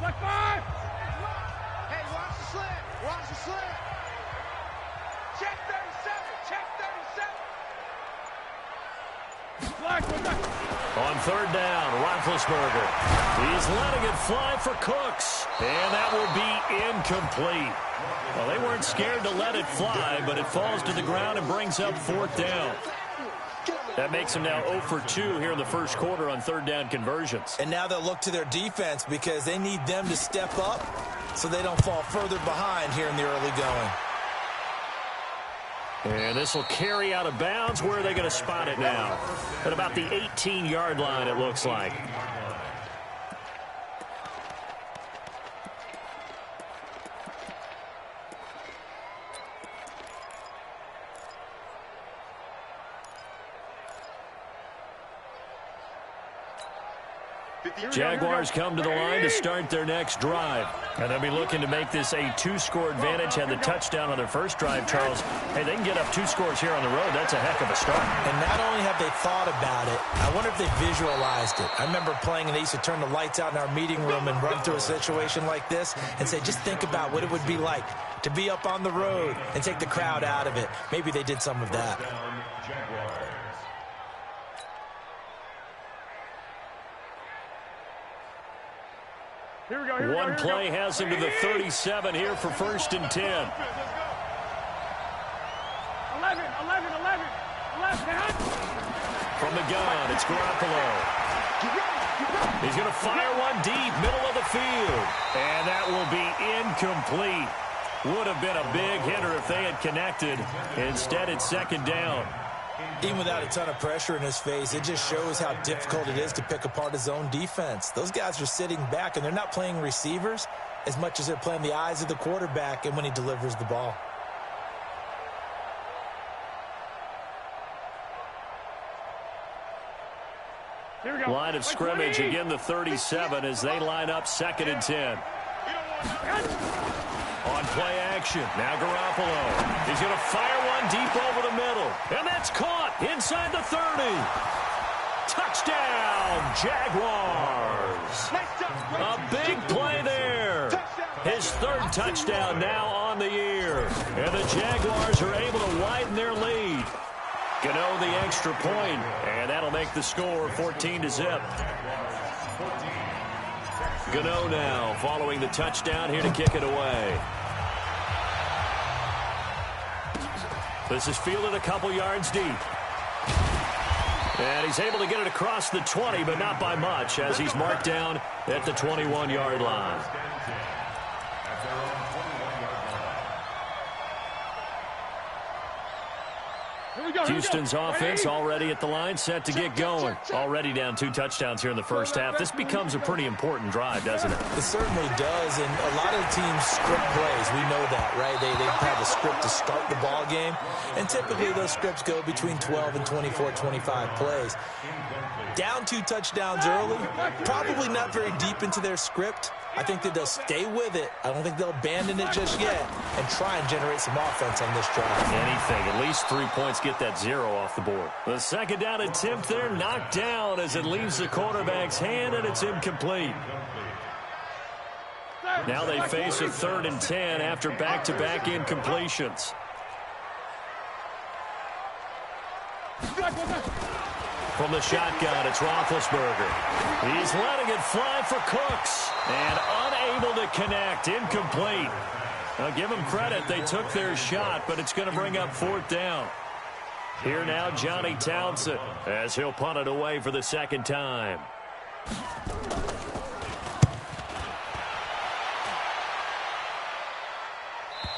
Black 5. Hey, watch the slant. Watch the slant. Check 37. Check 37. Black. On third down, Roethlisberger. He's letting it fly for Cooks. And that will be incomplete. Well, they weren't scared to let it fly, but it falls to the ground and brings up fourth down. That makes them now 0 for 2 here in the first quarter on third down conversions. And now they'll look to their defense because they need them to step up so they don't fall further behind here in the early going. And this will carry out of bounds. Where are they going to spot it now? At about the 18-yard line, it looks like. Jaguars come to the line to start their next drive. And they'll be looking to make this a two-score advantage. Had the touchdown on their first drive, Charles. Hey, they can get up 2 scores here on the road. That's a heck of a start. And not only have they thought about it, I wonder if they visualized it. I remember playing, and they used to turn the lights out in our meeting room and run through a situation like this and say, just think about what it would be like to be up on the road and take the crowd out of it. Maybe they did some of that. Here we go. One play has him to the 37 here for first and 10. 11. From the gun, it's Garoppolo. He's going to fire one deep, middle of the field. And that will be incomplete. Would have been a big hitter if they had connected. Instead, it's second down. Even without a ton of pressure in his face, it just shows how difficult it is to pick apart his own defense. Those guys are sitting back, and they're not playing receivers as much as they're playing the eyes of the quarterback and when he delivers the ball. Line of scrimmage, again the 37 as they line up second and 10. On play action, now Garoppolo. He's going to fire one deep over the middle. And that's caught inside the 30. Touchdown, Jaguars. A big play there. His third touchdown now on the year. And the Jaguars are able to widen their lead. Gano the extra point, and that'll make the score 14-0. Gano now following the touchdown here to kick it away. This is fielded a couple yards deep. And he's able to get it across the 20, but not by much, as he's marked down at the 21-yard line. Houston's offense already at the line, set to get going. Already down 2 touchdowns here in the first half. This becomes a pretty important drive, doesn't it? It certainly does, and a lot of teams script plays. We know that, right? They have a script to start the ball game, and typically those scripts go between 12 and 24, 25 plays. Down 2 touchdowns early, probably not very deep into their script. I think that they'll stay with it. I don't think they'll abandon it just yet and try and generate some offense on this drive. Anything. At least 3 points, get that 0 off the board. The second down attempt there knocked down as it leaves the quarterback's hand, and it's incomplete. Now they face a 3rd and 10 after back-to-back incompletions. From the shotgun, it's Roethlisberger. He's letting it fly for Cooks. And unable to connect. Incomplete. Now give them credit. They took their shot, but it's going to bring up 4th down. Here now, Johnny Townsend, as he'll punt it away for the second time.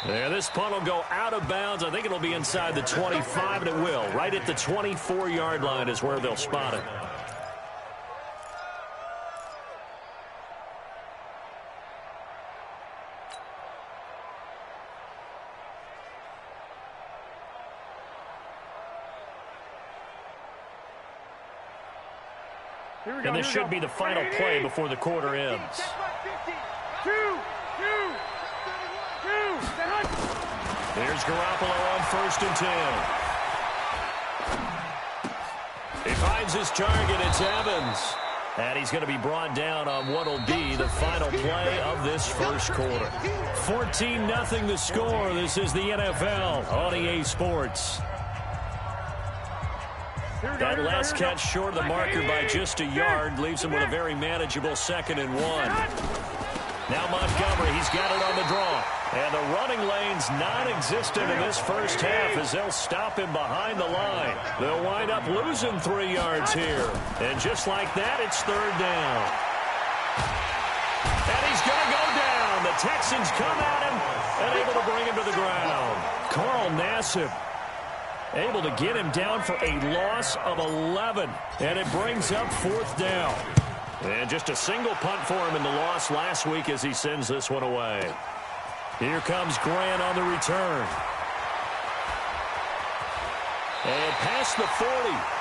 Yeah, this punt will go out of bounds. I think it'll be inside the 25, and it will. Right at the 24-yard line is where they'll spot it. And this should be the final play before the quarter ends. There's Garoppolo on 1st and 10. He finds his target. It's Evans. And he's going to be brought down on what will be the final play of this first quarter. 14-0 the score. This is the NFL on EA Sports. That last catch short of the marker by just a yard leaves him with a very manageable 2nd and 1. Now Montgomery, he's got it on the draw. And the running lane's non-existent in this first half as they'll him behind the line. They'll wind up losing 3 yards here. And just like that, it's 3rd down. And he's going to go down. The Texans come at him and able to bring him to the ground. Carl Nassib able to get him down for a loss of 11. And it brings up 4th down. And just a single punt for him in the loss last week as he sends this one away. Here comes Grant on the return. And past the 40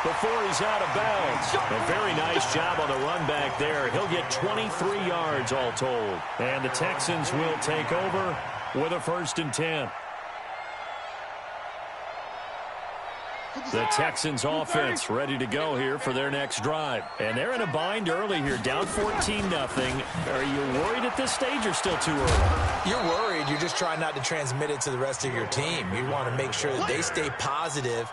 before he's out of bounds. A very nice job on the run back there. He'll get 23 yards all told. And the Texans will take over with a 1st and 10. The Texans offense ready to go here for their next drive. And they're in a bind early here, down 14-0. Are you worried at this stage or still too early? You're worried. You're just trying not to transmit it to the rest of your team. You want to make sure that they stay positive.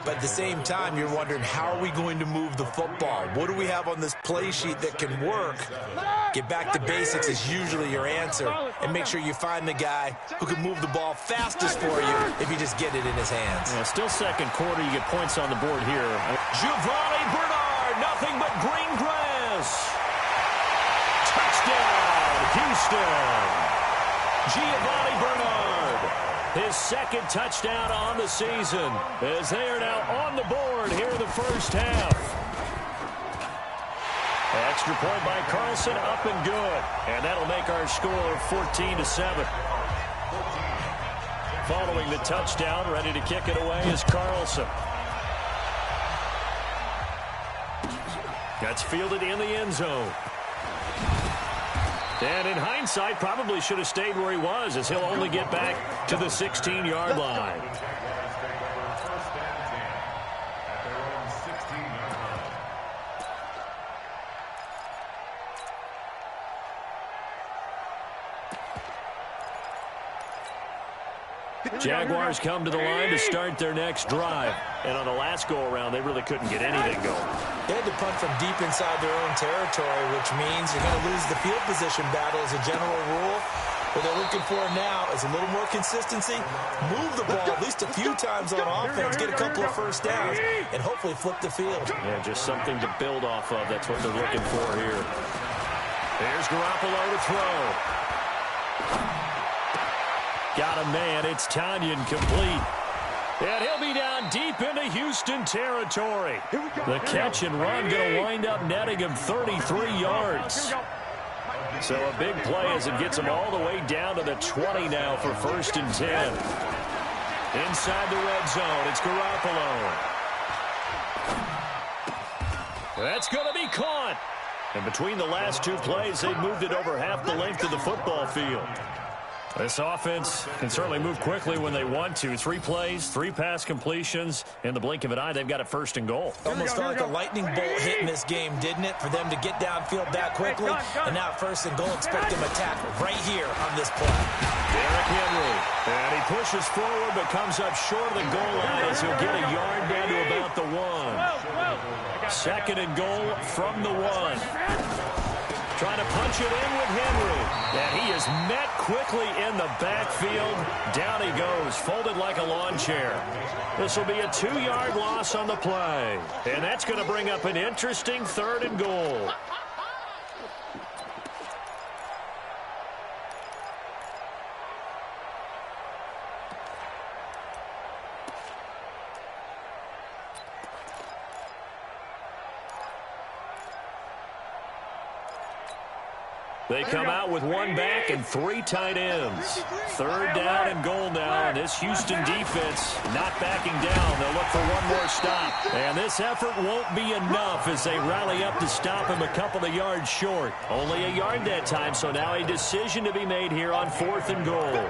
But at the same time, you're wondering, how are we going to move the football? What do we have on this play sheet that can work? Get back to basics is usually your answer. And make sure you find the guy who can move the ball fastest for you if you just get it in his hands. Yeah, still second quarter. You get points on the board here. Giovanni Bernard, nothing but green grass. Touchdown, Houston. Giovanni Bernard, his 2nd touchdown on the season, as they are now on the board here in the first half. Extra point by Carlson, up and good. And that'll make our score 14-7. Following the touchdown, ready to kick it away is Carlson. That's fielded in the end zone. And in hindsight, probably should have stayed where he was, as he'll only get back to the 16-yard line. Jaguars come to the line to start their next drive. And on the last go-around, they really couldn't get anything going. They had to punt from deep inside their own territory, which means you're going to lose the field position battle as a general rule. What they're looking for now is a little more consistency, move the ball at least a few times on offense, get a couple of 1st downs, and hopefully flip the field. Yeah, just something to build off of. That's what they're looking for here. Here's Garoppolo to throw. Got a man. It's Tanyan complete. And he'll be down deep into Houston territory. The catch and run going to wind up netting him 33 yards. So a big play as it gets him all the way down to the 20 now for 1st and 10. Inside the red zone, it's Garoppolo. That's going to be caught. And between the last 2 plays, they moved it over half the length of the football field. This offense can certainly move quickly when they want to. 3 plays, 3 pass completions. In the blink of an eye, they've got a 1st and goal. Almost felt like a lightning bolt hit in this game, didn't it? For them to get downfield that quickly. And now 1st and goal, expect them to tackle right here on this play. Derrick Henry. And he pushes forward but comes up short of the goal line as he'll get a yard down to about the 1. 2nd and goal from the 1. Trying to punch it in with Henry. And he is met quickly in the backfield. Down he goes, folded like a lawn chair. This will be a 2-yard loss on the play. And that's going to bring up an interesting 3rd and goal. They come out with 1 back and 3 tight ends. 3rd down and goal now, and this Houston defense not backing down. They'll look for 1 more stop. And this effort won't be enough as they rally up to stop him a couple of yards short. Only a yard that time, so now a decision to be made here on 4th and goal.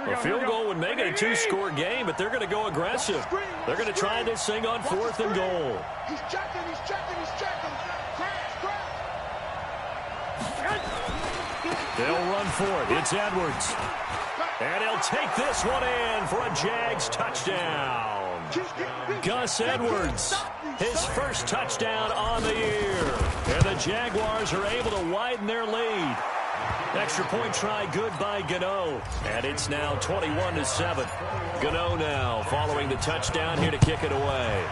A field goal would make it a two-score game, but they're going to go aggressive. They're going to try this thing on 4th and goal. He's checking, he's checking, he's checking. They'll run for it. It's Edwards. And he'll take this one in for a Jags touchdown. Gus Edwards, his first touchdown on the year. And the Jaguars are able to widen their lead. Extra point try good by Gano. And it's now 21-7. Gano now following the touchdown here to kick it away.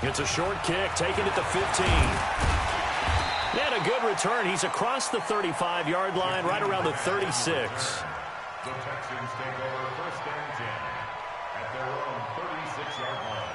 It's a short kick, taken at the 15. And a good return. He's across the 35-yard line, right around the 36. The Texans take over 1st and 10 at their own 36-yard line.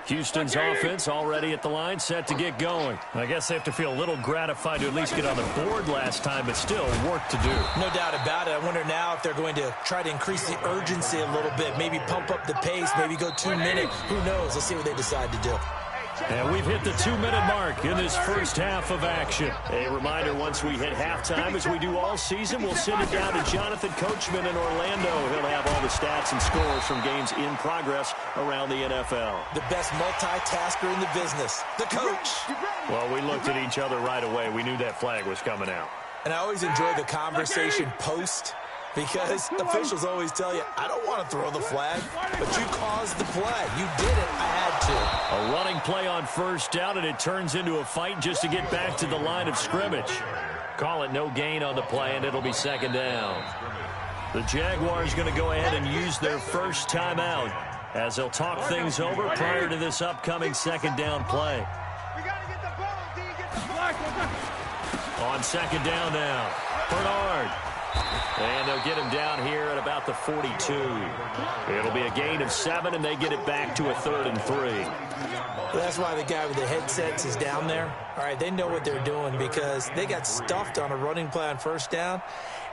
Houston's offense already at the line, set to get going. I guess they have to feel a little gratified to at least get on the board last time, but still work to do. No doubt about it. I wonder now if they're going to try to increase the urgency a little bit, maybe pump up the pace, maybe go 2 minutes. Who knows? Let's see what they decide to do. And we've hit the 2-minute mark in this first half of action. A reminder, once we hit halftime, as we do all season, we'll send it down to Jonathan Coachman in Orlando. He'll have all the stats and scores from games in progress around the NFL. The best multitasker in the business, the coach. Well, we looked at each other right away. We knew that flag was coming out. And I always enjoy the conversation post, because officials always tell you, I don't want to throw the flag, but you caused the play. You did it. I had to. A running play on 1st down, and it turns into a fight just to get back to the line of scrimmage. Call it no gain on the play, and it'll be 2nd down. The Jaguars going to go ahead and use their first timeout as they'll talk things over prior to this upcoming 2nd down play. We got to get the ball, D. Get the ball. On 2nd down now, Bernard. And they'll get him down here at about the 42. It'll be a gain of 7, and they get it back to a 3rd and 3. Well, that's why the guy with the headsets is down there. All right, they know what they're doing because they got stuffed on a running play on 1st down.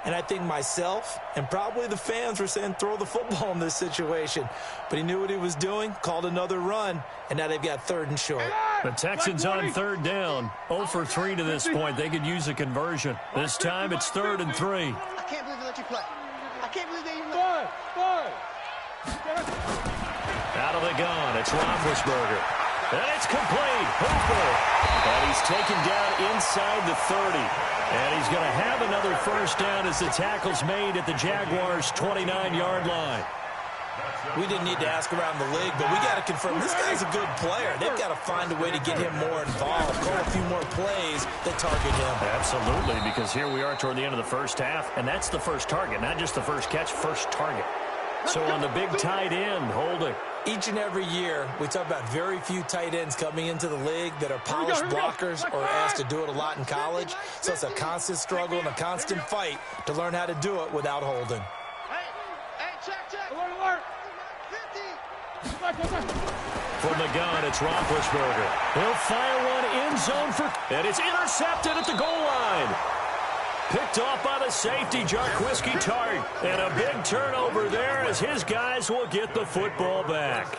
And I think myself and probably the fans were saying throw the football in this situation. But he knew what he was doing, called another run, and now they've got 3rd and short. The Texans on 3rd down. 0 for 3 to this point. They could use a conversion. This time it's 3rd and 3. I can't believe they let you play. I can't believe they even let Out of the gun, it's Roethlisberger. And it's complete. Hooper. And he's taken down inside the 30. And he's going to have another 1st down as the tackle's made at the Jaguars' 29-yard line. We didn't need to ask around the league, but we got to confirm this guy's a good player. They've got to find a way to get him more involved, call a few more plays that target him. Absolutely, because here we are toward the end of the first half, and that's the first target, not just the first catch, first target. So on the big tight end, holding. Each and every year, we talk about very few tight ends coming into the league that are polished blockers or asked to do it a lot in college. So it's a constant struggle and a constant fight to learn how to do it without holding. Hey, check. Alert. 50. From the gun, it's Roethlisberger. He'll fire one end zone and it's intercepted at the goal line. Picked off by the safety, Jarquiski Tart. And a big turnover there as his guys will get the football back.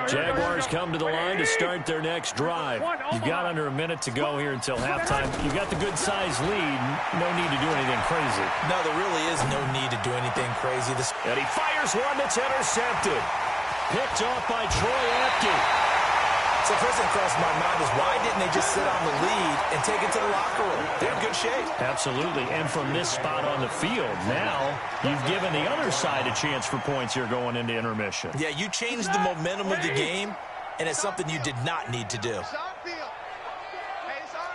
Jaguars come to the line to start their next drive. You've got under a minute to go here until halftime. You've got the good-sized lead. No need to do anything crazy. No, there really is no need to do anything crazy. And he fires one that's intercepted. Picked off by Troy Apke. So first thing crossed my mind is why didn't they just sit on the lead and take it to the locker room? They're in good shape. Absolutely. And from this spot on the field, now you've given the other side a chance for points here going into intermission. Yeah, you changed the momentum of the game, and it's something you did not need to do. It's on field. Hey, it's all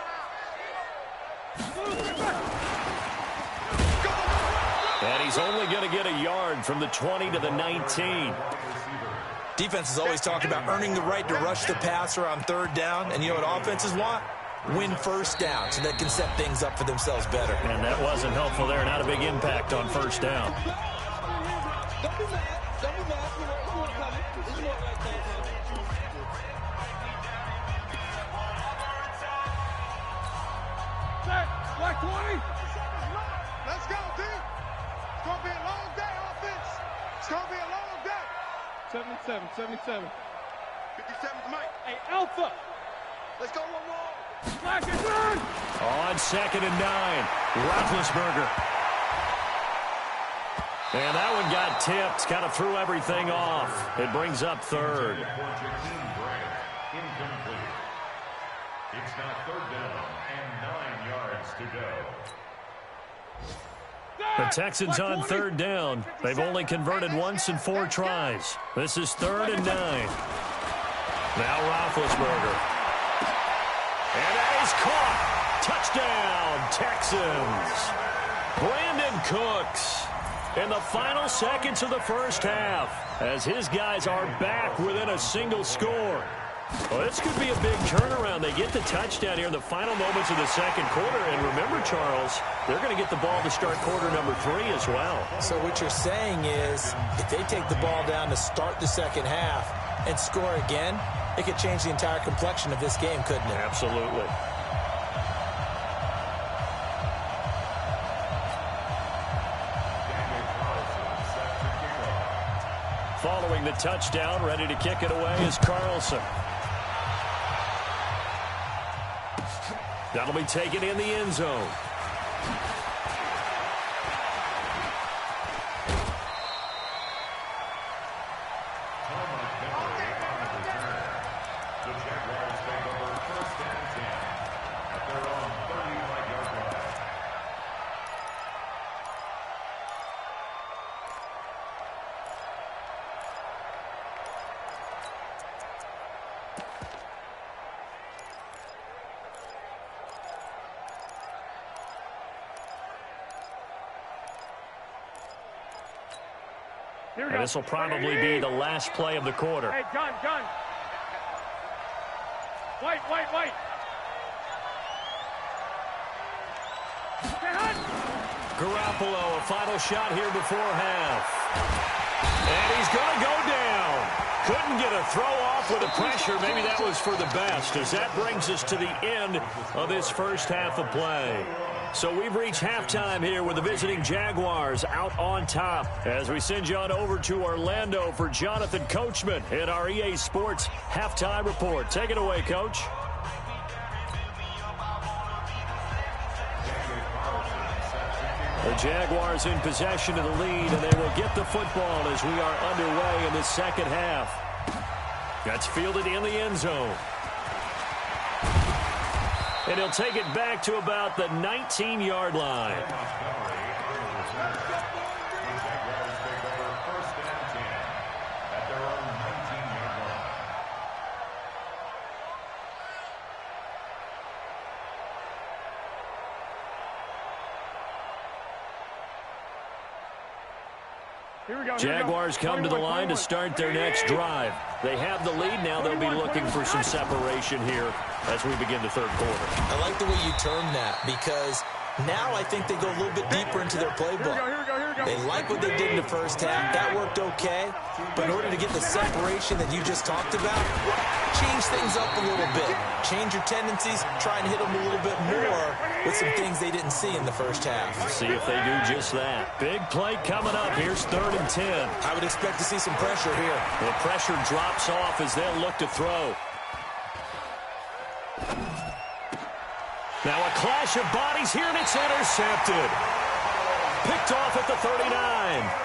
around. And he's only going to get a yard from the 20 to the 19. Defense is always talking about earning the right to rush the passer on 3rd down. And you know what offenses want? Win 1st down so they can set things up for themselves better. And that wasn't helpful there. Not a big impact on 1st down. Don't be mad. Don't be mad. You want to come in. It's more like that. Set. Black 20. Let's go, D. It's going to be a long day, offense. It's going to be a long day. 77. Hey, Alpha. Let's go one more. Flash it, run. On 2nd and 9, Roethlisberger. And that one got tipped, kind of threw everything off. It brings up 3rd. Incomplete. It's now 3rd down and 9 yards to go. The Texans on 3rd down. They've only converted once in 4 tries. This is 3rd and 9. Now Roethlisberger. And that is caught. Touchdown, Texans. Brandon Cooks in the final seconds of the first half as his guys are back within a single score. Well, this could be a big turnaround. They get the touchdown here in the final moments of the 2nd quarter. And remember, Charles, they're going to get the ball to start quarter number 3 as well. So what you're saying is if they take the ball down to start the 2nd half and score again, it could change the entire complexion of this game, couldn't it? Absolutely. Following the touchdown, ready to kick it away is Carlson. That'll be taken in the end zone. The Jaguars take over 1st and 10 at their own 35-yard line. And this will probably be the last play of the quarter. Hey, gun. White. Garoppolo, a final shot here before half. And he's going to go down. Couldn't get a throw off with the pressure. Maybe that was for the best, as that brings us to the end of this first half of play. So we've reached halftime here with the visiting Jaguars out on top as we send you on over to Orlando for Jonathan Coachman in our EA Sports Halftime Report. Take it away, Coach. The Jaguars in possession of the lead, and they will get the football as we are underway in the 2nd half. That's fielded in the end zone. And he'll take it back to about the 19-yard line. Jaguars come to the line to start their next drive. They have the lead now. They'll be looking for some separation here as we begin the 3rd quarter. I like the way you termed that because now I think they go a little bit deeper into their playbook. They like what they did in the first half. That worked okay. But in order to get the separation that you just talked about, change things up a little bit. Change your tendencies. Try and hit them a little bit more with some things they didn't see in the first half. See if they do just that. Big play coming up. Here's 3rd and 10. I would expect to see some pressure here. The pressure drops off as they'll look to throw. Now a clash of bodies here, and it's intercepted. Picked off at the 39.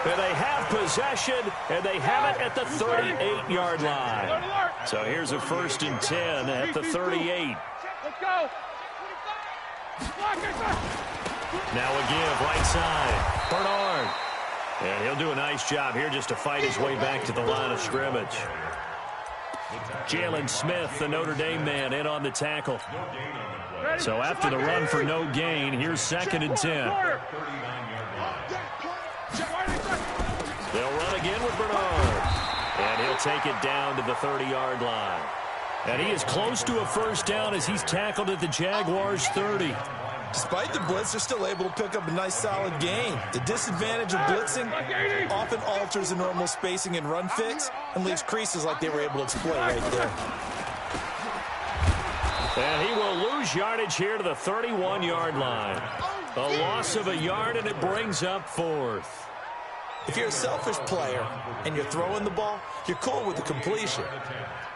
And they have possession, and they have it at the 38-yard line. So here's a 1st and 10 at the 38. Let's go. Now a give, right side. Bernard. And he'll do a nice job here just to fight his way back to the line of scrimmage. Jalen Smith, the Notre Dame man, in on the tackle. So after the run for no gain, here's 2nd and 10. They'll run again with Bernard. And he'll take it down to the 30-yard line. And he is close to a 1st down as he's tackled at the Jaguars' 30. Despite the blitz, they're still able to pick up a nice, solid gain. The disadvantage of blitzing often alters the normal spacing and run fix and leaves creases like they were able to exploit right there. And he will lose yardage here to the 31-yard line. A loss of a yard, and it brings up 4th. If you're a selfish player and you're throwing the ball, you're cool with the completion.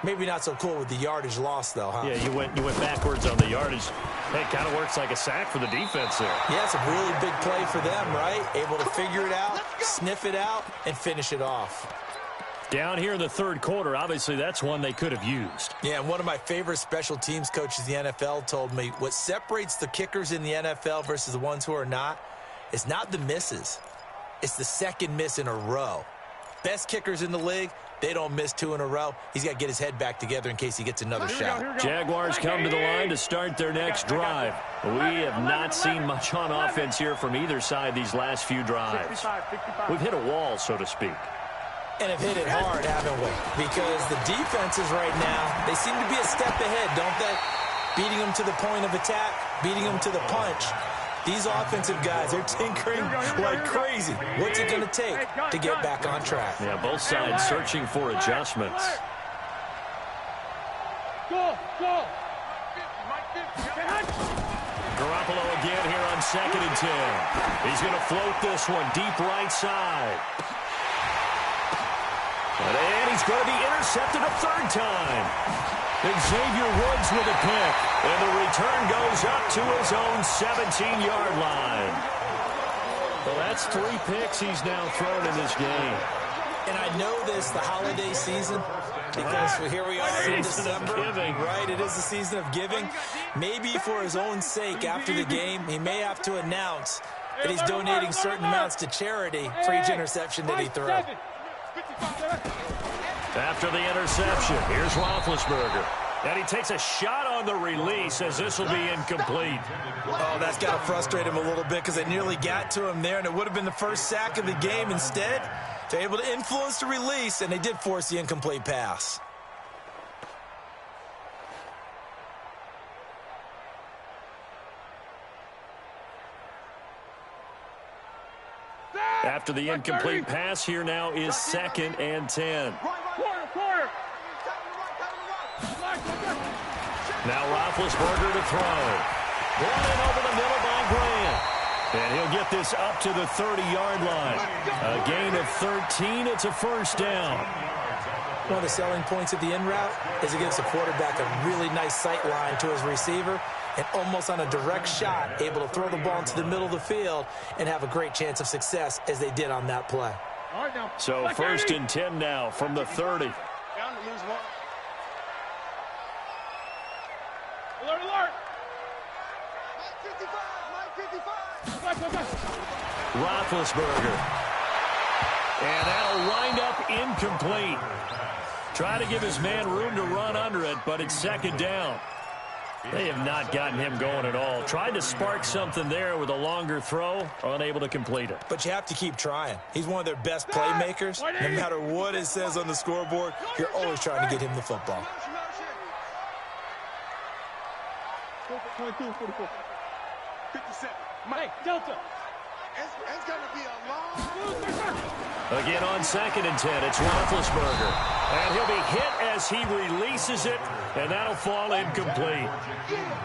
Maybe not so cool with the yardage loss, though, huh? Yeah, you went backwards on the yardage. Hey, kind of works like a sack for the defense there. Yeah, it's a really big play for them, right? Able to figure it out, sniff it out, and finish it off. Down here in the third quarter, obviously that's one they could have used. Yeah, and one of my favorite special teams coaches in the NFL told me what separates the kickers in the NFL versus the ones who are not is not the misses. It's the second miss in a row. Best kickers in the league, they don't miss 2 in a row. He's got to get his head back together in case he gets another shot. Jaguars come to the line to start their next drive. We have not seen much on offense here from either side these last few drives. We've hit a wall, so to speak. And have hit it hard, haven't we? Because the defenses right now, they seem to be a step ahead, don't they? Beating them to the point of attack, beating them to the punch. These offensive guys, they're tinkering like crazy. What's it going to take to get back on track? Yeah, both sides searching for adjustments. Go, go. Garoppolo again here on 2nd and 10. He's going to float this one deep right side. And he's going to be intercepted a third time. Xavier Woods with a pick. And the return goes up to his own 17-yard line. Well, that's 3 picks he's now thrown in this game. And I know this, the holiday season, because here we are in December. Right, it is the season of giving. Maybe for his own sake after the game, he may have to announce that he's donating certain amounts to charity for each interception that he throws. After the interception, here's Roethlisberger. And he takes a shot on the release as this will be incomplete. Oh, that's got to frustrate him a little bit because they nearly got to him there, and it would have been the first sack of the game. Instead, they're able to influence the release, and they did force the incomplete pass. After the incomplete pass, here now is 2nd and 10. Now Roethlisberger to throw. Brought in over the middle by Grant. And he'll get this up to the 30-yard line. A gain of 13. It's a first down. One of the selling points of the in route is it gives the quarterback a really nice sight line to his receiver and almost on a direct shot able to throw the ball into the middle of the field and have a great chance of success as they did on that play. So 1st and 10 now from the 30. Down to lose 1. Alert, alert. Mike 55. Roethlisberger. And that'll wind up incomplete. Try to give his man room to run under it, but it's 2nd down. They have not gotten him going at all. Tried to spark something there with a longer throw, unable to complete it. But you have to keep trying. He's one of their best playmakers. No matter what it says on the scoreboard, you're always trying to get him the football. 22, 44. 57. Mike, Delta. It's going to be a long... Again on 2nd and 10, it's Roethlisberger. And he'll be hit as he releases it, and that'll fall incomplete.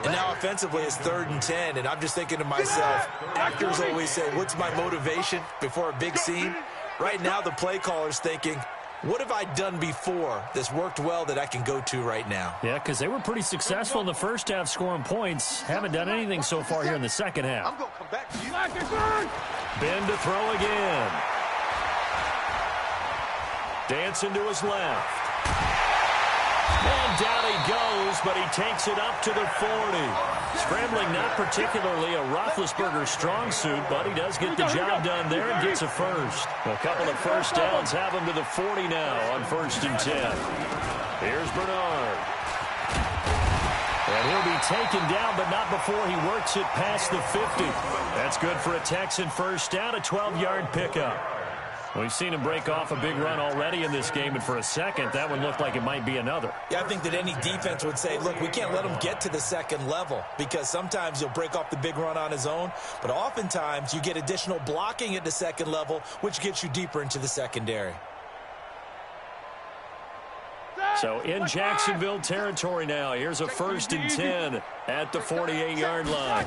And now offensively it's 3rd and 10, and I'm just thinking to myself, actors always say, what's my motivation before a big scene? Right now the play caller's thinking, what have I done before that's worked well that I can go to right now? Yeah, because they were pretty successful in the first half scoring points. Haven't done anything so far here in the second half. I'm going to come back to you. Ben to throw again. Dancing to his left. And down he goes, but he takes it up to the 40. Scrambling not particularly a Roethlisberger strong suit, but he does get the job done there and gets a first. A couple of first downs have him to the 40 now on 1st and 10. Here's Bernard. And he'll be taken down, but not before he works it past the 50. That's good for a Texan first down, a 12-yard pickup. We've seen him break off a big run already in this game, and for a second, that one looked like it might be another. Yeah, I think that any defense would say, look, we can't let him get to the second level because sometimes he'll break off the big run on his own, but oftentimes you get additional blocking at the second level, which gets you deeper into the secondary. So in Jacksonville territory now, here's a 1st and 10 at the 48-yard line.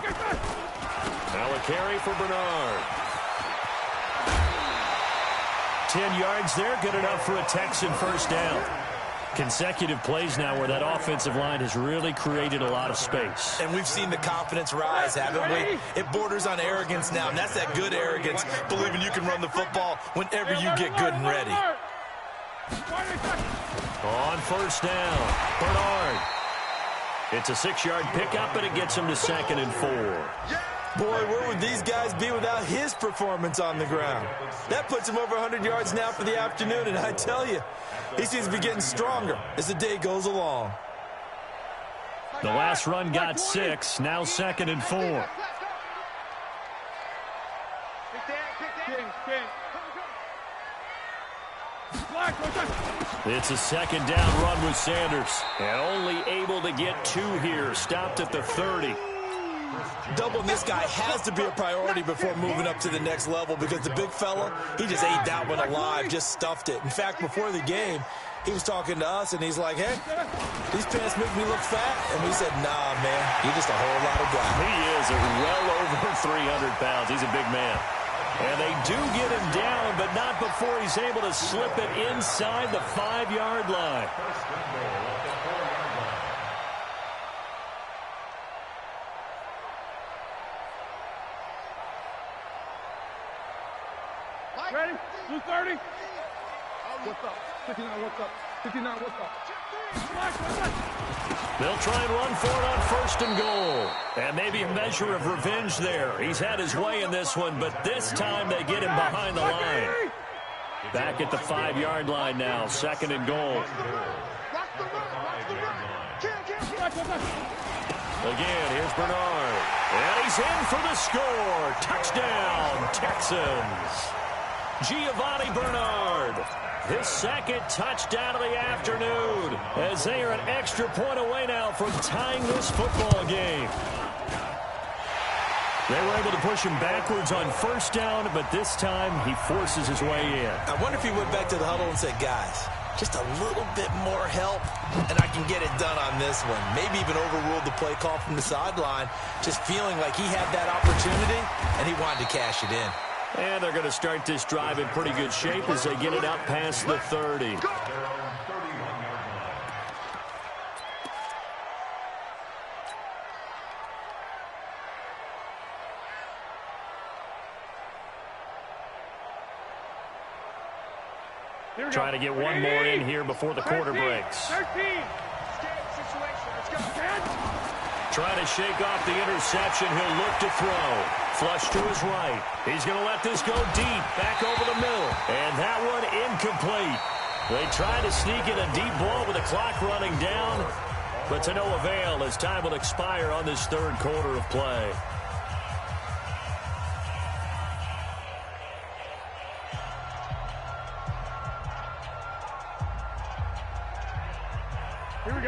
Now a carry for Bernard. 10 yards there, good enough for a Texan first down. Consecutive plays now where that offensive line has really created a lot of space. And we've seen the confidence rise, haven't we? It borders on arrogance now, and that's that good arrogance, believing you can run the football whenever you get good and ready. On first down, Bernard. It's a 6-yard pickup, and it gets him to 2nd and 4. Boy, where would these guys be without his performance on the ground? That puts him over 100 yards now for the afternoon, and I tell you, he seems to be getting stronger as the day goes along. The last run got 6, now 2nd and 4. It's a 2nd down run with Sanders, and only able to get 2 here, stopped at the 30. Doubling this guy has to be a priority before moving up to the next level because the big fella, he just ate that one alive, just stuffed it. In fact, before the game, he was talking to us, and he's like, hey, these pants make me look fat. And we said, nah, man, you're just a whole lot of guy. He is well over 300 pounds. He's a big man. And they do get him down, but not before he's able to slip it inside the 5-yard line. Ready? 230. What's up? 59, what's up? 59, what's up? They'll try and run for it on 1st and goal. And maybe a measure of revenge there. He's had his way in this one, but this time they get him behind the line. Back at the 5-yard line now, 2nd and goal. Again, here's Bernard. And he's in for the score. Touchdown, Texans. Giovanni Bernard, his 2nd touchdown of the afternoon, as they are an extra point away now from tying this football game. They were able to push him backwards on 1st down, but this time he forces his way in. I wonder if he went back to the huddle and said, guys, just a little bit more help, and I can get it done on this one. Maybe even overruled the play call from the sideline, just feeling like he had that opportunity, and he wanted to cash it in. And they're going to start this drive in pretty good shape as they get it out past the 30. Trying to get one more in here before the quarter breaks. 13. Situation. Let's go. Trying to shake off the interception. He'll look to throw. Flush to his right. He's going to let this go deep. Back over the middle. And that one incomplete. They try to sneak in a deep ball with the clock running down. But to no avail as time will expire on this 3rd quarter of play.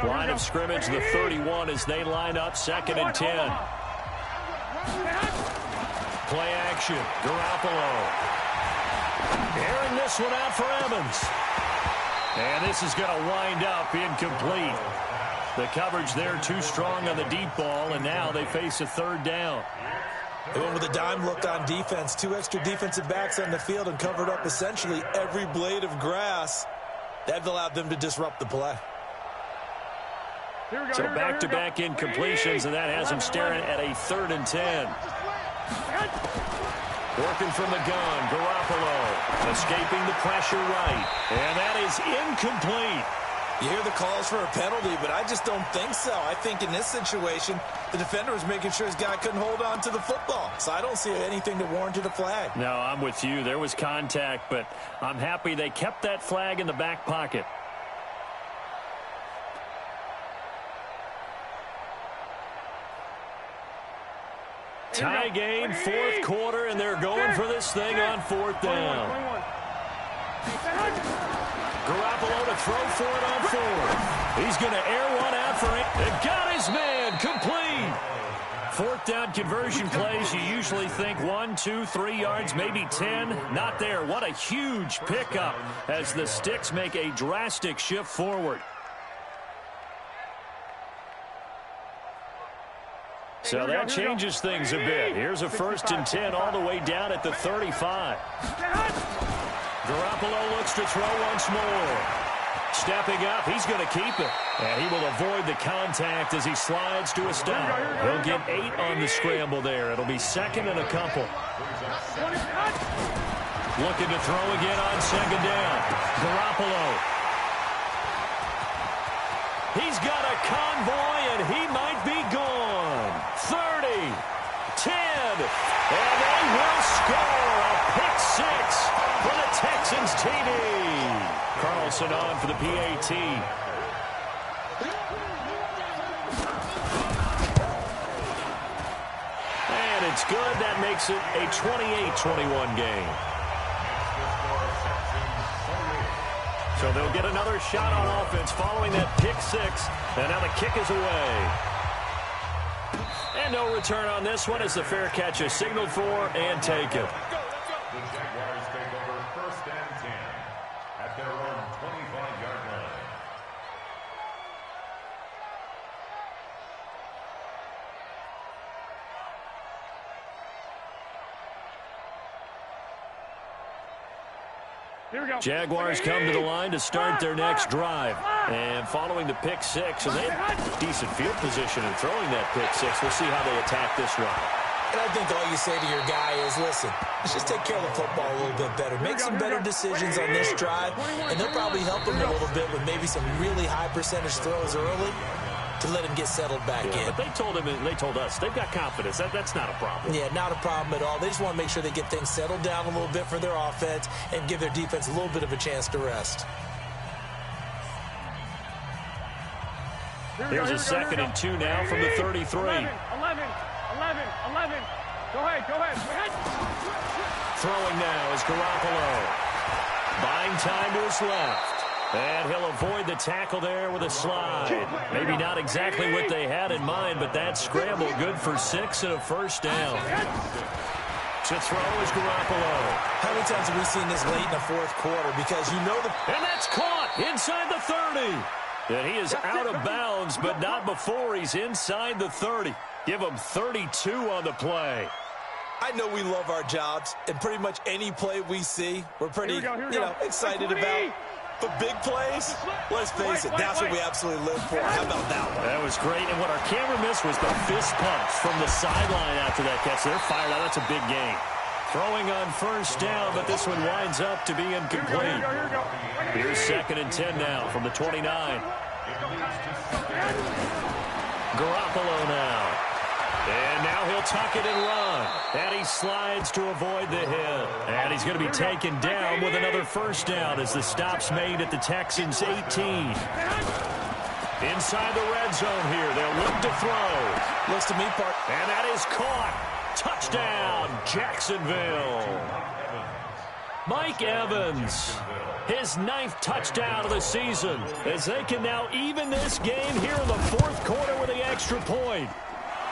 Line of scrimmage, the 31 as they line up 2nd and 10. Play action, Garoppolo. Airing this one out for Evans. And this is going to wind up incomplete. The coverage there too strong on the deep ball, and now they face a 3rd down. They went with a dime look on defense. 2 extra defensive backs on the field and covered up essentially every blade of grass. That allowed them to disrupt the play. So back-to-back incompletions, and that has him staring at a 3rd and 10. Working from the gun, Garoppolo escaping the pressure right. And that is incomplete. You hear the calls for a penalty, but I just don't think so. I think in this situation, the defender was making sure his guy couldn't hold on to the football. So I don't see anything that warranted a flag. No, I'm with you. There was contact, but I'm happy they kept that flag in the back pocket. Tie game, 4th quarter, and they're going for this thing on 4th down. Garoppolo to throw for it on 4th. He's going to air one out for it. They've got his man, complete. 4th down conversion plays, you usually think 1, 2, 3 yards, maybe 10. Not there. What a huge pickup as the Sticks make a drastic shift forward. So that changes things a bit. Here's a 1st and 10 all the way down at the 35. Garoppolo looks to throw once more. Stepping up, he's going to keep it. And he will avoid the contact as he slides to a stop. He'll get 8 on the scramble there. It'll be second and a couple. Looking to throw again on second down. Garoppolo. He's got a convoy, and he might be gone. 30, 10, and they will score a pick 6 for the Texans TD. Carlson on for the PAT. And it's good. That makes it a 28-21 game. So they'll get another shot on offense following that pick 6. And now the kick is away. And no return on this one as the fair catch is signaled for and taken. The Jaguars take over first and 10 at their own 25-yard line. Here we go. Jaguars come to the line to start their next drive. And following the pick 6, and they have decent field position in throwing that pick 6. We'll see how they attack this drive. And I think all you say to your guy is, listen, let's just take care of the football a little bit better. Make some better decisions on this drive, and they'll probably help him a little bit with maybe some really high percentage throws early to let him get settled back in. But they told him, and they told us, they've got confidence. That's not a problem. Yeah, not a problem at all. They just want to make sure they get things settled down a little bit for their offense and give their defense a little bit of a chance to rest. There's a second and 2 now from the 33. 11. Go ahead. Throwing now is Garoppolo. Buying time to his left. And he'll avoid the tackle there with a slide. Maybe not exactly what they had in mind, but that scramble good for 6 and a first down. To throw is Garoppolo. How many times have we seen this late in the fourth quarter? Because you know the... And that's caught inside the 30. And he is out of bounds, but not before he's inside the 30. Give him 32 on the play. I know we love our jobs, and pretty much any play we see, we're pretty, excited about. But big plays, let's face it, that's what we absolutely live for. How about that one? That was great, and what our camera missed was the fist pump from the sideline after that catch. They're fired out. That's a big game. Throwing on first down, but this one winds up to be incomplete. Here's second and 10 now from the 29. Garoppolo now. And now he'll tuck it and run. And he slides to avoid the hit. And he's going to be taken down with another first down as the stop's made at the Texans' 18. Inside the red zone here. They'll look to throw. Looks to me, Park. And that is caught. Touchdown, Jacksonville. Mike Evans, his 9th touchdown of the season, as they can now even this game here in the fourth quarter with the extra point.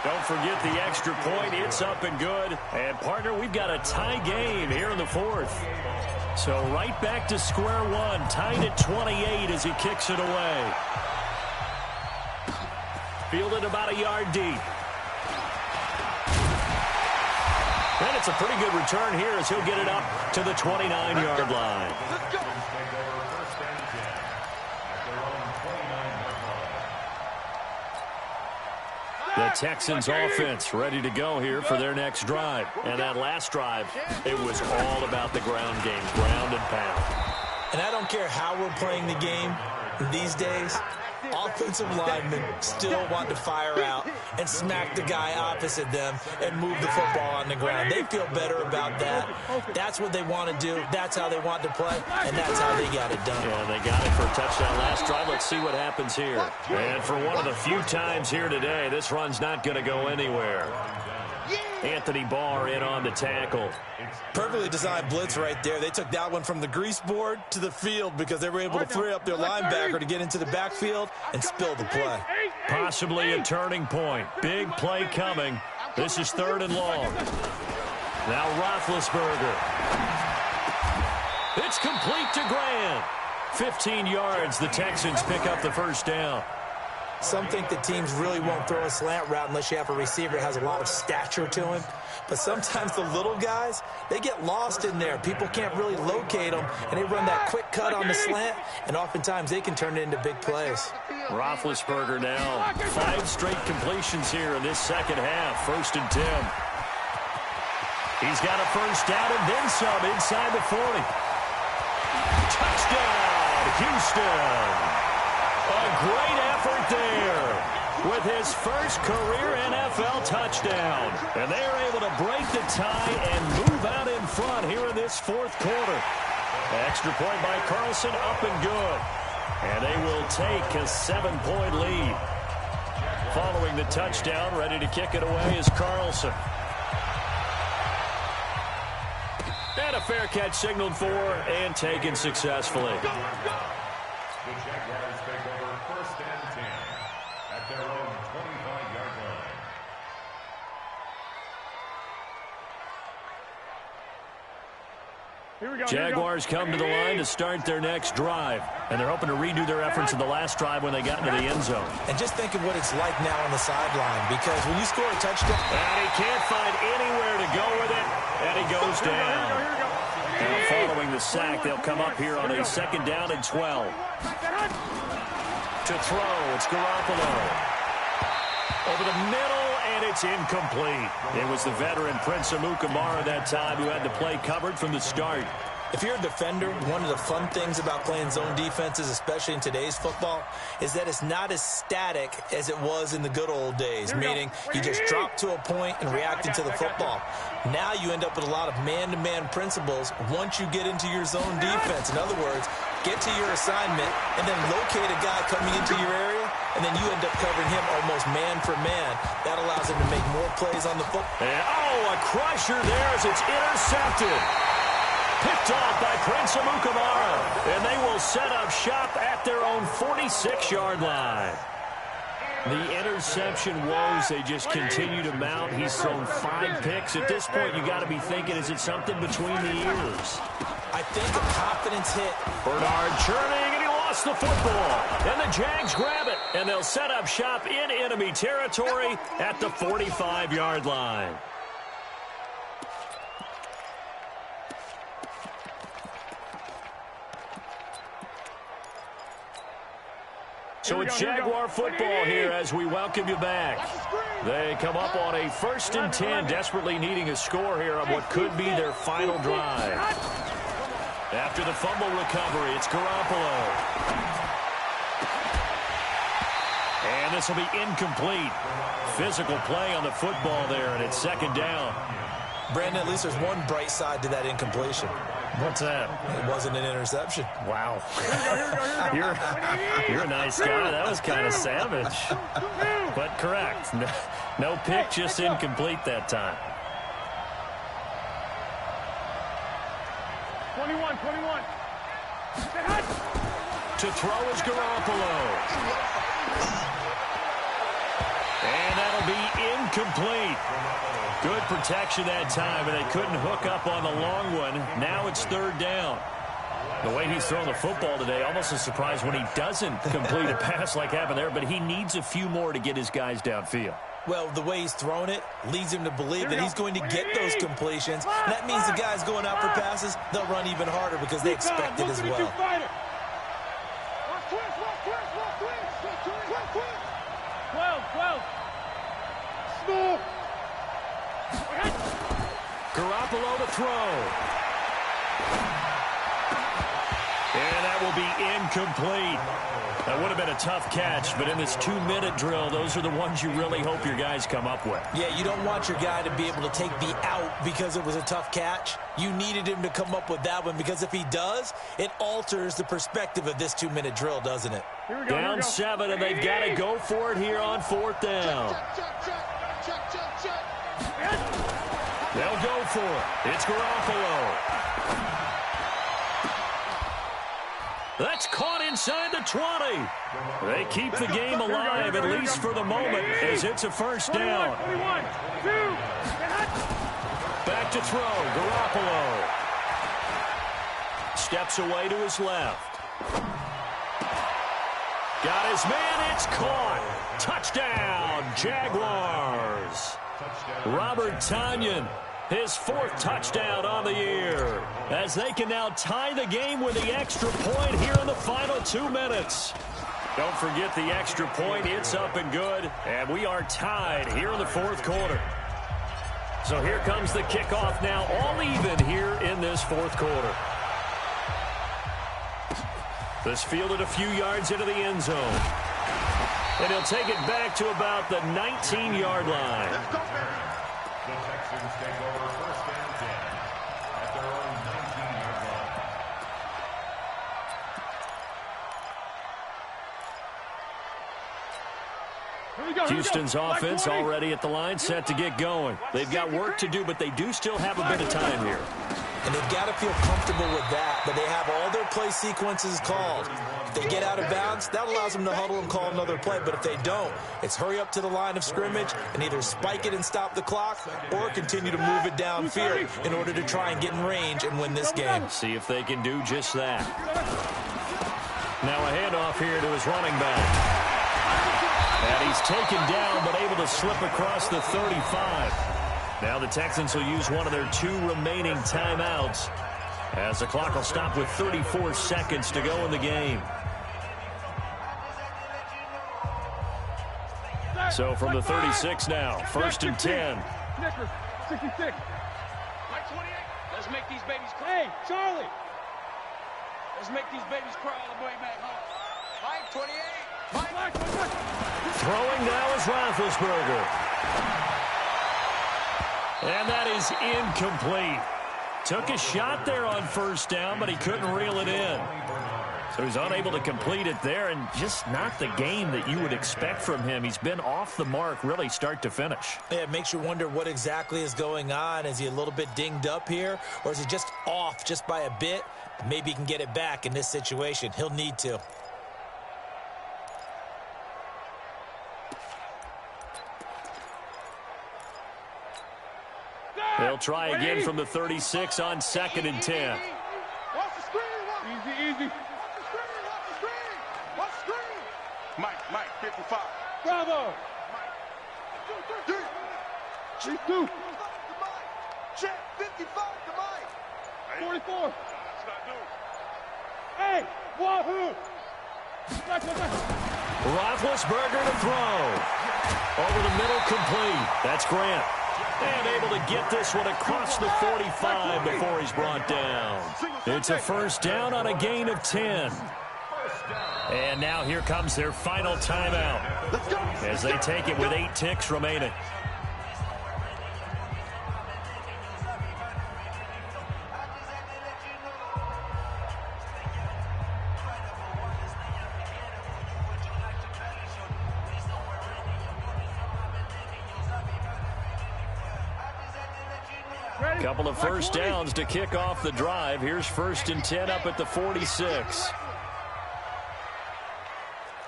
Don't forget the extra point. It's up and good. And, partner, we've got a tie game here in the fourth. So right back to square one, tied at 28 as he kicks it away. Fielded about a yard deep. And it's a pretty good return here as he'll get it up to the 29-yard line. Let's go. The Texans offense ready to go here for their next drive. And that last drive, it was all about the ground game, ground and pound. And I don't care how we're playing the game these days, offensive linemen still want to fire out and smack the guy opposite them and move the football on the ground. They feel better about that. That's what they want to do. That's how they want to play, and that's how they got it done. Yeah, they got it for a touchdown last drive. Let's see what happens here. And for one of the few times here today, this run's not going to go anywhere. Anthony Barr in on the tackle. Perfectly designed blitz right there. They took that one from the grease board to the field because they were able to free up their linebacker to get into the backfield and spill the play. Possibly a turning point. Big play coming. This is 3rd and long. Now Roethlisberger. It's complete to Grant. 15 yards. The Texans pick up the first down. Some think that teams really won't throw a slant route unless you have a receiver that has a lot of stature to him. But sometimes the little guys, they get lost in there. People can't really locate them, and they run that quick cut on the slant, and oftentimes they can turn it into big plays. Roethlisberger now 5 straight completions here in this second half. 1st and 10. He's got a first down and then some inside the 40. Touchdown, Houston. A great effort there with his first career NFL touchdown. And they are able to break the tie and move out in front here in this 4th quarter. Extra point by Carlson, up and good. And they will take a 7-point lead. Following the touchdown, ready to kick it away is Carlson. And a fair catch signaled for and taken successfully. The Jaguars take over 1st and 10 at their own 25-yard line. Jaguars come to the line to start their next drive. And they're hoping to redo their efforts in the last drive when they got into the end zone. And just think of what it's like now on the sideline, because when you score a touchdown... And he can't find anywhere to go with it, and he goes down. And following the sack, they'll come up here on a 2nd down and 12. To throw, it's Garoppolo. Over the middle, and it's incomplete. It was the veteran Prince Amukamara that time who had the play covered from the start. If you're a defender, one of the fun things about playing zone defenses, especially in today's football, is that it's not as static as it was in the good old days, meaning you just drop to a point and reacted to the football. Now you end up with a lot of man-to-man principles once you get into your zone defense. In other words, get to your assignment and then locate a guy coming into your area, and then you end up covering him almost man for man. That allows him to make more plays on the football. And, a crusher there as it's intercepted. Picked off by Prince Amukamara, and they will set up shop at their own 46-yard line. The interception woes, they just continue to mount. He's thrown 5 picks. At this point, you got to be thinking, is it something between the ears? I think a confidence hit. Bernard churning, and he lost the football. And the Jags grab it, and they'll set up shop in enemy territory at the 45-yard line. So it's Jaguar football here as we welcome you back. They come up on a 1st and 10, desperately needing a score here on what could be their final drive. After the fumble recovery, it's Garoppolo. And this will be incomplete. Physical play on the football there, and it's 2nd down. Brandon, at least there's one bright side to that incompletion. What's that? It wasn't an interception. Wow. You're a nice guy. That was kind of savage. But correct. No pick, just incomplete that time. 21. To throw is Garoppolo. And that'll be incomplete. Good protection that time, and they couldn't hook up on the long one. Now it's 3rd down. The way he's thrown the football today, almost a surprise when he doesn't complete a pass like happened there, but he needs a few more to get his guys downfield. Well, the way he's thrown it leads him to believe that he's going to get those completions. And that means the guys going out for passes, they'll run even harder because they expect it as well. 12. Garoppolo to throw. And that will be incomplete. That would have been a tough catch, but in this 2-minute drill, those are the ones you really hope your guys come up with. Yeah, you don't want your guy to be able to take the out because it was a tough catch. You needed him to come up with that one, because if he does, it alters the perspective of this 2-minute drill, doesn't it? Down 7, and they've got to go for it here on 4th down. They'll go for it. It's Garoppolo. That's caught inside the 20. They keep the game alive, at least for the moment, as it's a 1st down. Back to throw. Garoppolo steps away to his left. Got his man. It's caught. Touchdown, Jaguars. Robert Tonyan, his 4th touchdown on the year, as they can now tie the game with the extra point here in the final 2 minutes. Don't forget the extra point. It's up and good, and we are tied here in the 4th quarter. So here comes the kickoff now, all even here in this 4th quarter. This fielded a few yards into the end zone. And he'll take it back to about the 19-yard line. The Texans take over first and 10 at their own 19-yard line. Houston's offense already at the line, set to get going. They've got work to do, but they do still have a bit of time here. And they've got to feel comfortable with that they have all their play sequences called. If they get out of bounds, that allows them to huddle and call another play. But if they don't, it's hurry up to the line of scrimmage and either spike it and stop the clock or continue to move it downfield in order to try and get in range and win this game. See if they can do just that. Now a handoff here to his running back. And he's taken down but able to slip across the 35. Now the Texans will use one of their 2 remaining timeouts as the clock will stop with 34 seconds to go in the game. So from the 36 now, 1st and 10. Snickers, 66. Mike 28. Let's make these babies cry. Hey, Charlie. Let's make these babies cry all the way back home. Mike 28. Mike. Throwing now is Roethlisberger. And that is incomplete. Took a shot there on 1st down, but he couldn't reel it in. So he's unable to complete it there, and just not the game that you would expect from him. He's been off the mark really start to finish. Yeah, it makes you wonder what exactly is going on. Is he a little bit dinged up here, or is he just off just by a bit? Maybe he can get it back in this situation. He'll need to. They'll try again from the 36 on 2nd and 10. Watch the screen. Easy. Watch the screen. Mike 55. Bravo. G2. Check 55 to Mike. 44. That's not doing. Hey, wahoo. Back. Roethlisberger to throw. Over the middle, complete. That's Grant. And able to get this one across the 45 before he's brought down. It's a 1st down on a gain of 10. And now here comes their final timeout as they take it with 8 ticks remaining. Couple of 1st downs to kick off the drive. Here's 1st and 10 up at the 46.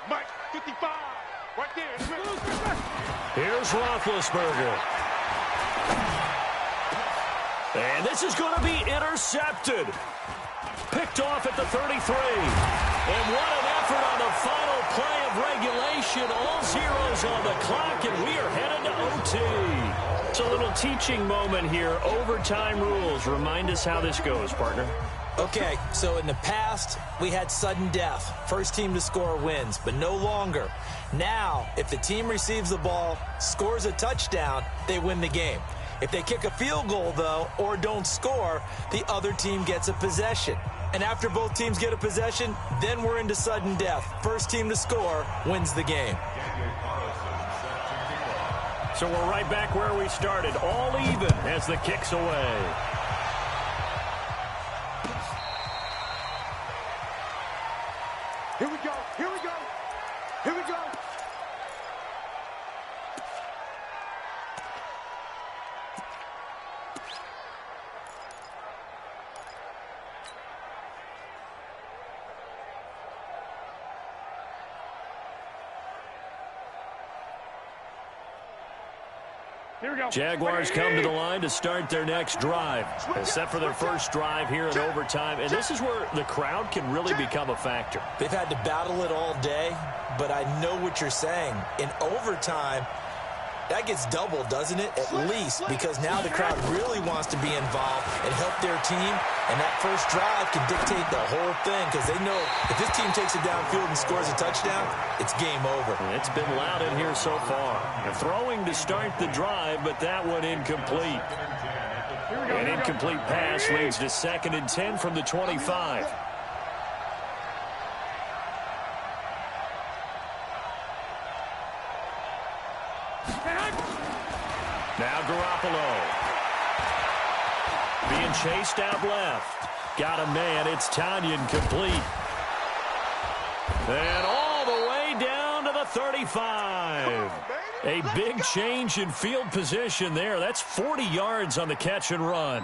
Mike 55. Right there. Here's Roethlisberger. And this is going to be intercepted. Picked off at the 33. And what an effort on the final play of regulation. All zeros on the clock, and we are headed to OT. It's a little teaching moment here. Overtime rules. Remind us how this goes, partner. Okay, so in the past, we had sudden death. 1st team to score wins, but no longer. Now, if the team receives the ball, scores a touchdown, they win the game. If they kick a field goal, though, or don't score, the other team gets a possession. And after both teams get a possession, then we're into sudden death. 1st team to score wins the game. So we're right back where we started, all even as the kick's away. Here we go. Here we go. Jaguars come to the line to start their next drive. Set for their first drive here in overtime. And this is where the crowd can really become a factor. They've had to battle it all day, but I know what you're saying. In overtime, that gets doubled, doesn't it? At least, because now the crowd really wants to be involved and help their team, and that first drive can dictate the whole thing because they know if this team takes it downfield and scores a touchdown, it's game over. It's been loud in here so far. They're throwing to start the drive, but that one incomplete. An incomplete pass leads to 2nd and 10 from the 25. Now Garoppolo. Being chased out left. Got a man. It's Tanyan complete. And all the way down to the 35. A big change in field position there. That's 40 yards on the catch and run.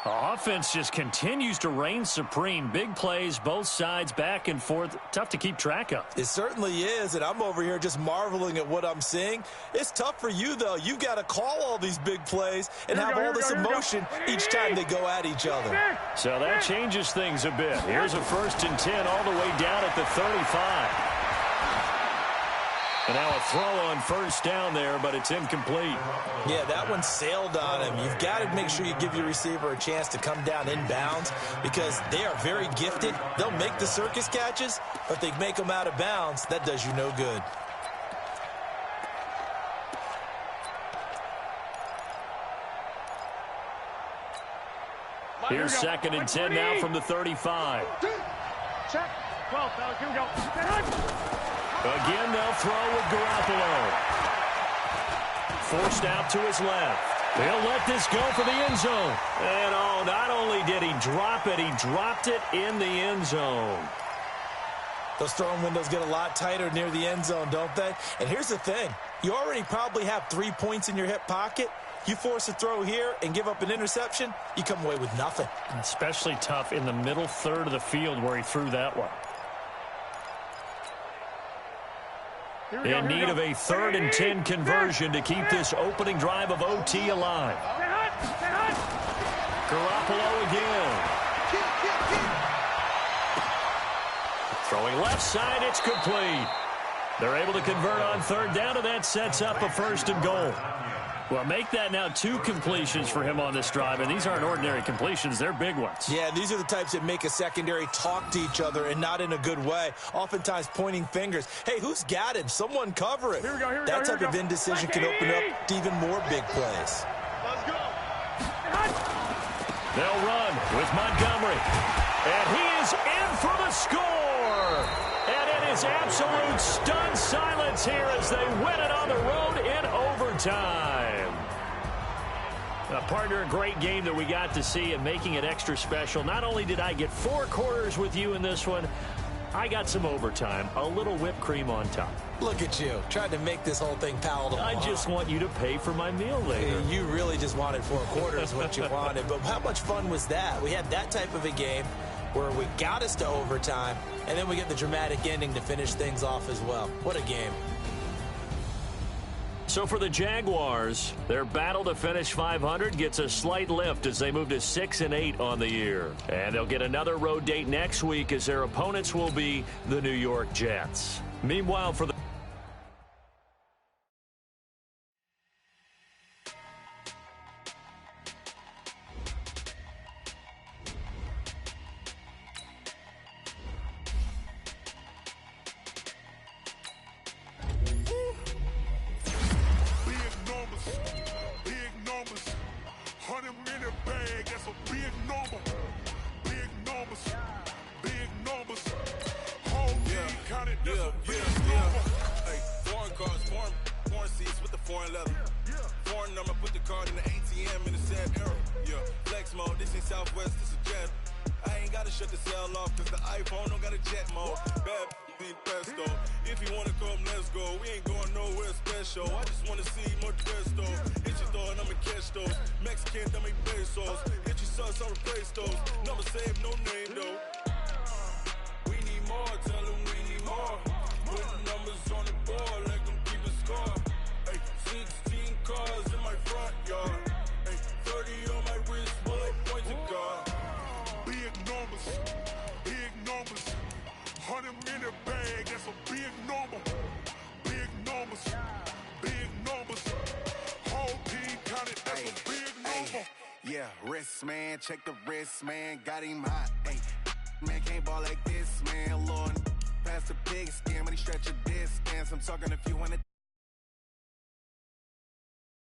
Offense just continues to reign supreme. Big plays, both sides, back and forth. Tough to keep track of. It certainly is, and I'm over here just marveling at what I'm seeing. It's tough for you, though. You've got to call all these big plays and have all this emotion each time they go at each other. So that changes things a bit. Here's a 1st and 10 all the way down at the 35. And now a throw on 1st down there, but it's incomplete. Yeah, that one sailed on him. You've got to make sure you give your receiver a chance to come down inbounds because they are very gifted. They'll make the circus catches, but they make them out of bounds. That does you no good. Here's 2nd and 10 now from the 35. Check. 12, fellas. Here we go. Again, they'll throw with Garoppolo. Forced out to his left. He'll let this go for the end zone. And, oh, not only did he drop it, he dropped it in the end zone. Those throwing windows get a lot tighter near the end zone, don't they? And here's the thing. You already probably have 3 points in your hip pocket. You force a throw here and give up an interception, you come away with nothing. Especially tough in the middle third of the field where he threw that one. In need of a 3rd and 10 conversion to keep this opening drive of OT alive. Garoppolo again. Throwing left side, it's complete. They're able to convert on 3rd down, and that sets up a 1st and goal. Well, make that now 2 completions for him on this drive, and these aren't ordinary completions. They're big ones. Yeah, these are the types that make a secondary talk to each other and not in a good way, oftentimes pointing fingers. Hey, who's got him? Someone cover it. That type of indecision can open up to even more big plays. Let's go. They'll run with Montgomery, and he is in for the score. And it is absolute stunned silence here as they win it on the road in overtime. Partner, a great game that we got to see and making it extra special. Not only did I get 4 quarters with you in this one, I got some overtime, a little whipped cream on top. Look at you, trying to make this whole thing palatable. I just want you to pay for my meal later. You really just wanted 4 quarters, what you wanted. But how much fun was that? We had that type of a game where we got us to overtime, and then we get the dramatic ending to finish things off as well. What a game. So for the Jaguars, their battle to finish 500 gets a slight lift as they move to 6-8 on the year. And they'll get another road date next week as their opponents will be the New York Jets. Meanwhile, for the Put numbers on the board, let them keep a score. Hey, 16 cars in my Yeah, wrist, man, check the wrist, man, got him hot, ayy. Man, can't ball like this, man, Lord. Past the pig skin, when he stretch a distance. I'm talking if you want to